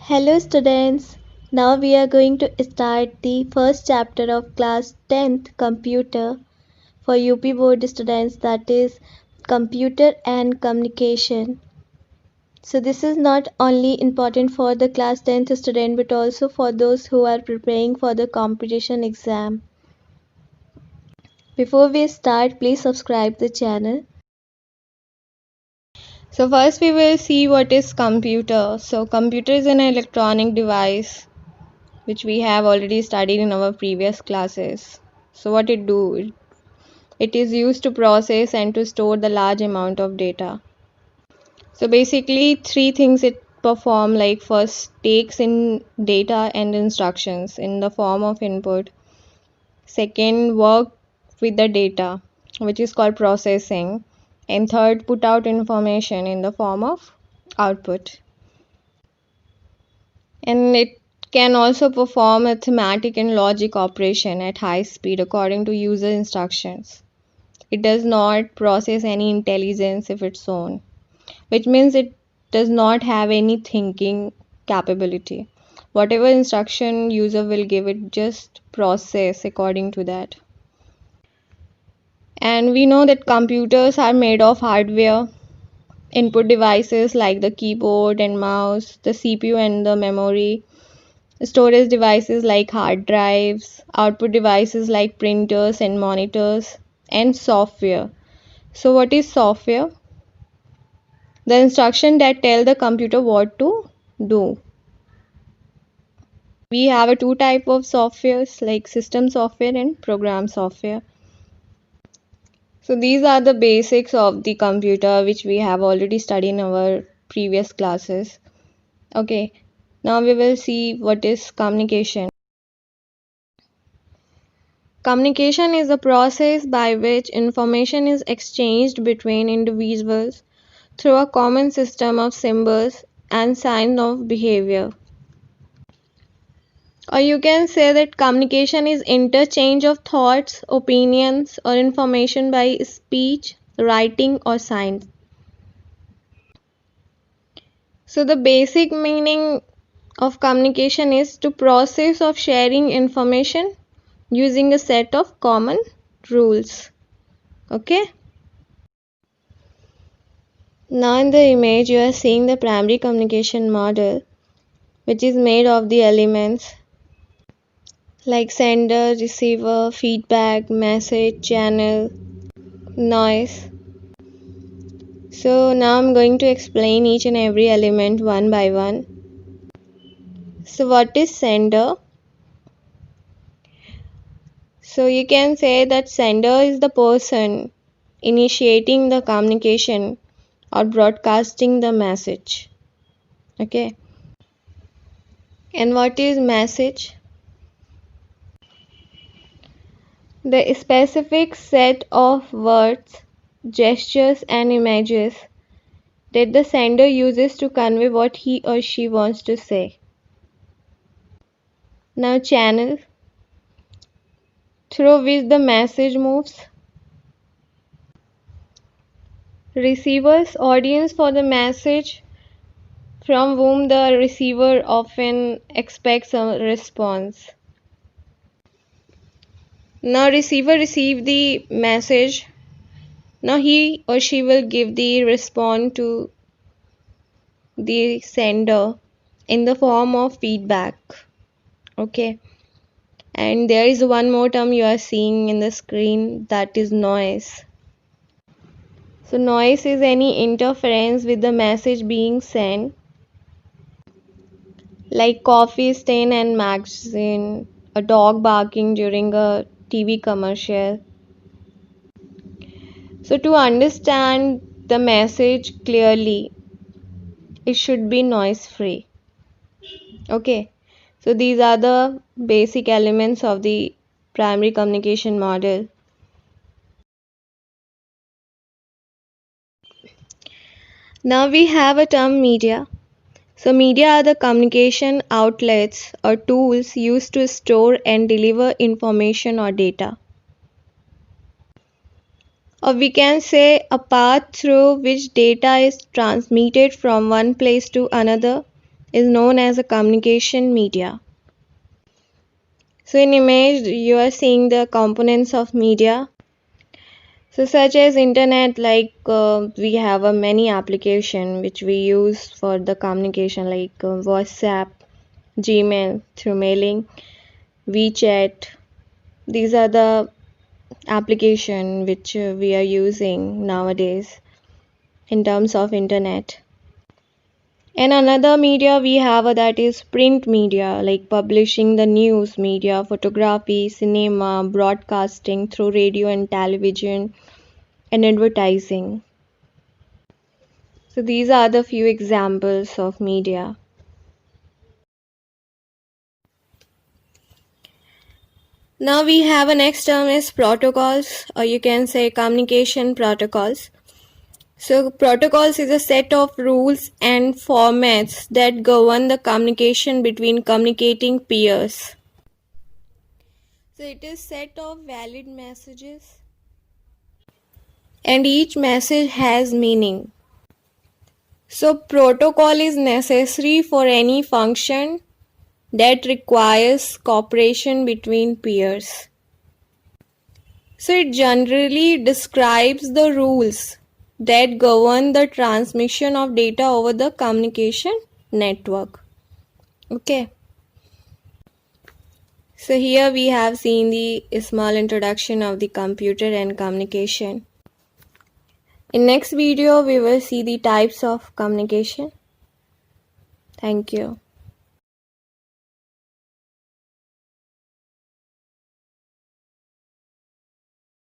Hello students, now we are going to start the first chapter of class 10th computer for UP board students, that is computer and communication. So this is not only important for the class 10th student but also for those who are preparing for the competition exam. Before we start, please subscribe the channel. So first we will see what is computer. So computer is an electronic device which we have already studied in our previous classes. So what it do? It is used to process and to store the large amount of data. So basically three things it perform, like first takes in data and instructions in the form of input. Second, work with the data, which is called processing. And third, put out information in the form of output. And it can also perform arithmetic and logic operation at high speed according to user instructions. It does not process any intelligence of its own, which means it does not have any thinking capability. Whatever instruction user will give it, just process according to that. And we know that computers are made of hardware, input devices like the keyboard and mouse, the CPU and the memory, storage devices like hard drives, output devices like printers and monitors, and software. So what is software? The instruction that tell the computer what to do. We have a two type of softwares, like system software and program software. So these are the basics of the computer which we have already studied in our previous classes. Okay, now we will see what is communication. Communication is a process by which information is exchanged between individuals through a common system of symbols and signs of behavior. Or you can say that communication is interchange of thoughts, opinions, or information by speech, writing, or signs. So the basic meaning of communication is to process of sharing information using a set of common rules. Okay. Now in the image you are seeing the primary communication model, which is made of the elements like sender, receiver, feedback, message, channel, noise. So now I'm going to explain each and every element one by one. So what is sender? So you can say that sender is the person initiating the communication or broadcasting the message. Okay. And what is message? The specific set of words, gestures, and images that the sender uses to convey what he or she wants to say. Now, channel through which the message moves. Receivers, audience for the message from whom the receiver often expects a response. Now, receiver receive the message. Now, he or she will give the response to the sender in the form of feedback. Okay. And there is one more term you are seeing in the screen, that is noise. So noise is any interference with the message being sent, like coffee stain and magazine, a dog barking during a TV commercial. So to understand the message clearly, it should be noise free. Okay. So these are the basic elements of the primary communication model. Now we have a term media. So media are the communication outlets or tools used to store and deliver information or data. Or we can say a path through which data is transmitted from one place to another is known as a communication media. So in image you are seeing the components of media. So such as internet, like we have a many application which we use for the communication, like WhatsApp, Gmail through mailing, WeChat. These are the application which we are using nowadays in terms of internet. And another media we have that is print media, like publishing the news media, photography, cinema, broadcasting through radio and television, and advertising. So these are the few examples of media. Now we have a next term is protocols, or you can say communication protocols. So protocols is a set of rules and formats that govern the communication between communicating peers. So it is set of valid messages and each message has meaning. So protocol is necessary for any function that requires cooperation between peers. So it generally describes the rules that govern the transmission of data over the communication network. Okay. So here we have seen the small introduction of the computer and communication. In next video we will see the types of communication. Thank you.